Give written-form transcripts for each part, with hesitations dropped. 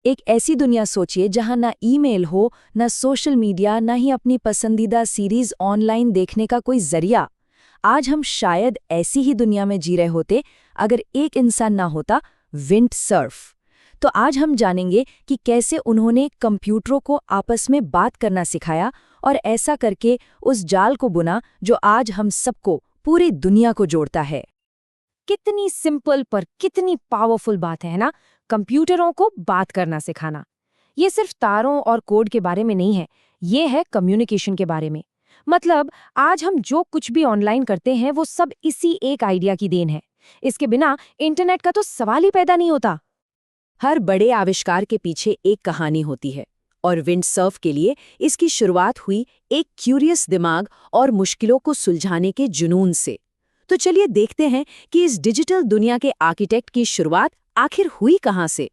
एक ऐसी दुनिया सोचिए जहां ना ईमेल हो, ना सोशल मीडिया, ना ही अपनी पसंदीदा सीरीज ऑनलाइन देखने का कोई जरिया। आज हम शायद ऐसी ही दुनिया में जी रहे होते अगर एक इंसान ना होता, विंडसर्फ। तो आज हम जानेंगे कि कैसे उन्होंने कंप्यूटरों को आपस में बात करना सिखाया और ऐसा करके उस जाल को बुना जो आज हम सबको, पूरी दुनिया को जोड़ता है। कितनी सिंपल पर कितनी पावरफुल बात है ना, कंप्यूटरों को बात करना सिखाना। ये सिर्फ तारों और कोड के बारे में नहीं है, ये है कम्युनिकेशन के बारे में। मतलब आज हम जो कुछ भी ऑनलाइन करते हैं वो सब इसी एक आइडिया की देन है। इसके बिना इंटरनेट का तो सवाल ही पैदा नहीं होता। हर बड़े आविष्कार के पीछे एक कहानी होती है, और विंडसर्फ के लिए इसकी शुरुआत हुई एक क्यूरियस दिमाग और मुश्किलों को सुलझाने के जुनून से। तो चलिए देखते हैं कि इस डिजिटल दुनिया के आर्किटेक्ट की शुरुआत आखिर हुई कहाँ से।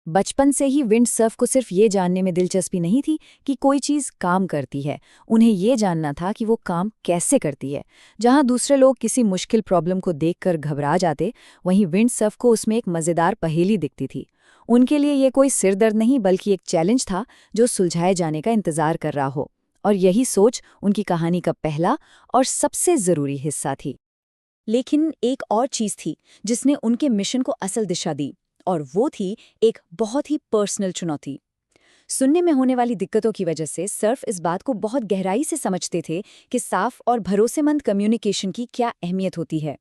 बचपन से ही विंडसर्फ को सिर्फ ये जानने में दिलचस्पी नहीं थी कि कोई चीज़ काम करती है, उन्हें ये जानना था कि वो काम कैसे करती है। जहाँ दूसरे लोग किसी मुश्किल प्रॉब्लम को देखकर घबरा जाते, वहीं विंडसर्फ को उसमें एक मज़ेदार पहेली दिखती थी। उनके लिए ये कोई सिरदर्द नहीं बल्कि एक चैलेंज था जो सुलझाए जाने का इंतजार कर रहा हो। और यही सोच उनकी कहानी का पहला और सबसे ज़रूरी हिस्सा थी। लेकिन एक और चीज़ थी जिसने उनके मिशन को असल दिशा दी, और वो थी एक बहुत ही पर्सनल चुनौती। सुनने में होने वाली दिक्कतों की वजह से सर्फ इस बात को बहुत गहराई से समझते थे कि साफ और भरोसेमंद कम्युनिकेशन की क्या अहमियत होती है।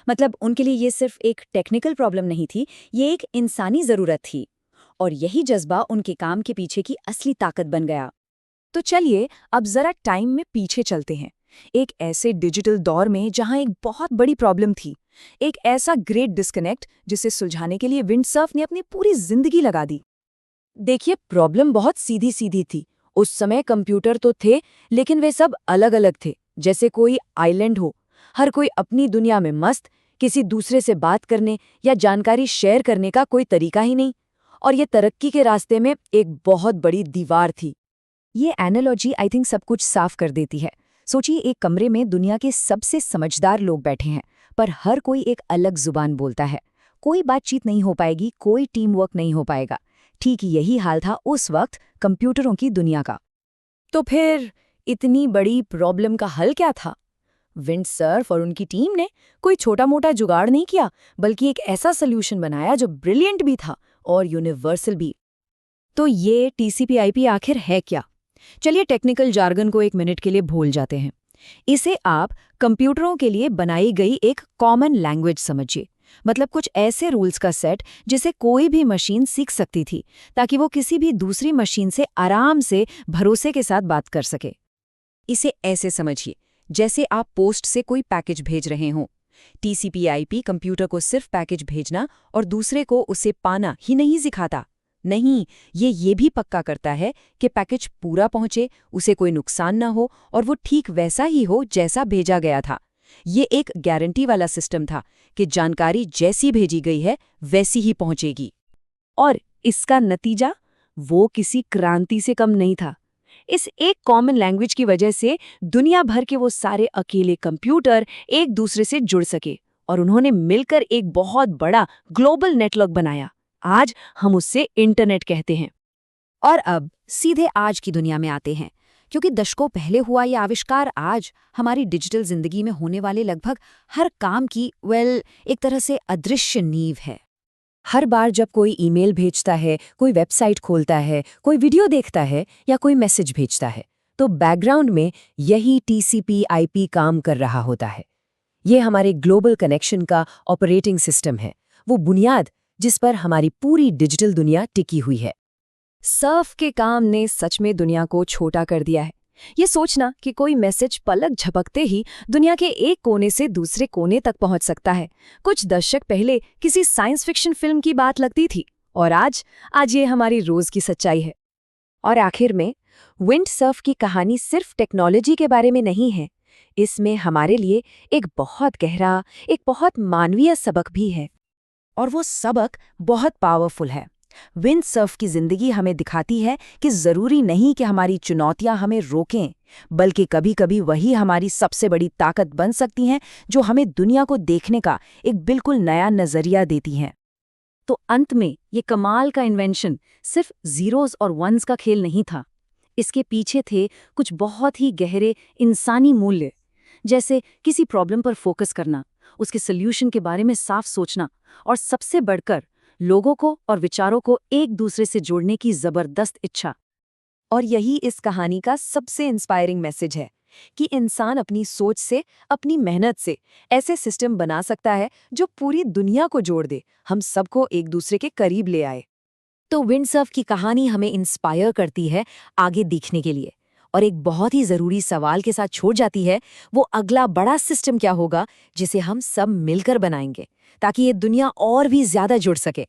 मतलब उनके लिए ये सिर्फ एक टेक्निकल प्रॉब्लम नहीं थी, ये एक इंसानी ज़रूरत थी। और यही जज्बा उनके काम के पीछे की असली ताकत बन गया। तो चलिए अब जरा टाइम में पीछे चलते हैं, एक ऐसे डिजिटल दौर में जहां एक बहुत बड़ी प्रॉब्लम थी, एक ऐसा ग्रेट डिस्कनेक्ट जिसे सुलझाने के लिए विंडसर्फ ने अपनी पूरी जिंदगी लगा दी। देखिए, प्रॉब्लम बहुत सीधी सीधी थी। उस समय कंप्यूटर तो थे, लेकिन वे सब अलग अलग थे, जैसे कोई आइलैंड हो। हर कोई अपनी दुनिया में मस्त, किसी दूसरे से बात करने या जानकारी शेयर करने का कोई तरीका ही नहीं। और ये तरक्की के रास्ते में एक बहुत बड़ी दीवार थी। ये एनालॉजी आई थिंक सब कुछ साफ कर देती है। सोचिए, एक कमरे में दुनिया के सबसे समझदार लोग बैठे हैं, पर हर कोई एक अलग जुबान बोलता है। कोई बातचीत नहीं हो पाएगी, कोई टीम वर्क नहीं हो पाएगा। ठीक यही हाल था उस वक्त कंप्यूटरों की दुनिया का। तो फिर इतनी बड़ी प्रॉब्लम का हल क्या था? विंडसर्फ और उनकी टीम ने कोई छोटा-मोटा जुगाड़ नहीं किया, बल्कि एक ऐसा सॉल्यूशन बनाया जो ब्रिलियंट भी था और यूनिवर्सल भी। तो ये टीसीपी/आईपी आखिर है क्या? चलिए टेक्निकल जार्गन को एक मिनट के लिए भूल जाते हैं। इसे आप कंप्यूटरों के लिए बनाई गई एक कॉमन लैंग्वेज समझिए। मतलब कुछ ऐसे रूल्स का सेट जिसे कोई भी मशीन सीख सकती थी, ताकि वो किसी भी दूसरी मशीन से आराम से भरोसे के साथ बात कर सके। इसे ऐसे समझिए, जैसे आप पोस्ट से कोई पैकेज भेज रहे हों। टीसीपी/आईपी कंप्यूटर को सिर्फ पैकेज भेजना और दूसरे को उसे पाना ही नहीं सिखाता। नहीं, ये भी पक्का करता है कि पैकेज पूरा पहुंचे, उसे कोई नुकसान ना हो और वो ठीक वैसा ही हो जैसा भेजा गया था। ये एक गारंटी वाला सिस्टम था कि जानकारी जैसी भेजी गई है वैसी ही पहुंचेगी। और इसका नतीजा वो किसी क्रांति से कम नहीं था। इस एक कॉमन लैंग्वेज की वजह से दुनिया भर के वो सारे अकेले कंप्यूटर एक दूसरे से जुड़ सके और उन्होंने मिलकर एक बहुत बड़ा ग्लोबल नेटवर्क बनाया। आज हम उससे इंटरनेट कहते हैं। और अब सीधे आज की दुनिया में आते हैं, क्योंकि दशकों पहले हुआ यह आविष्कार आज हमारी डिजिटल जिंदगी में होने वाले लगभग हर काम की एक तरह से अदृश्य नींव है। हर बार जब कोई ईमेल भेजता है, कोई वेबसाइट खोलता है, कोई वीडियो देखता है या कोई मैसेज भेजता है, तो बैकग्राउंड में यही टीसीपी/आईपी काम कर रहा होता है। ये हमारे ग्लोबल कनेक्शन का ऑपरेटिंग सिस्टम है, वो बुनियाद जिस पर हमारी पूरी डिजिटल दुनिया टिकी हुई है। सर्फ के काम ने सच में दुनिया को छोटा कर दिया है। ये सोचना कि कोई मैसेज पलक झपकते ही दुनिया के एक कोने से दूसरे कोने तक पहुंच सकता है, कुछ दशक पहले किसी साइंस फिक्शन फिल्म की बात लगती थी, और आज ये हमारी रोज की सच्चाई है। और आखिर में विंडसर्फ की कहानी सिर्फ टेक्नोलॉजी के बारे में नहीं है, इसमें हमारे लिए एक बहुत गहरा, एक बहुत मानवीय सबक भी है। और वो सबक बहुत पावरफुल है। विंडसर्फ की जिंदगी हमें दिखाती है कि जरूरी नहीं कि हमारी चुनौतियां हमें रोकें, बल्कि कभी-कभी वही हमारी सबसे बड़ी ताकत बन सकती हैं, जो हमें दुनिया को देखने का एक बिल्कुल नया नजरिया देती हैं। तो अंत में ये कमाल का इन्वेंशन सिर्फ जीरोस और वंस का खेल नहीं था। इसके पीछे थे कुछ बहुत ही गहरे इंसानी मूल्य, जैसे किसी प्रॉब्लम पर फोकस करना, उसके सॉल्यूशन के बारे में साफ सोचना और सबसे बढ़कर लोगों को और विचारों को एक दूसरे से जोड़ने की जबरदस्त इच्छा। और यही इस कहानी का सबसे इंस्पायरिंग मैसेज है कि इंसान अपनी सोच से, अपनी मेहनत से ऐसे सिस्टम बना सकता है जो पूरी दुनिया को जोड़ दे, हम सबको एक दूसरे के करीब ले आए। तो विंडसर्फ की कहानी हमें इंस्पायर करती है आगे दिखने के लिए, और एक बहुत ही ज़रूरी सवाल के साथ छोड़ जाती है, वो अगला बड़ा सिस्टम क्या होगा जिसे हम सब मिलकर बनाएंगे ताकि ये दुनिया और भी ज़्यादा जुड़ सके।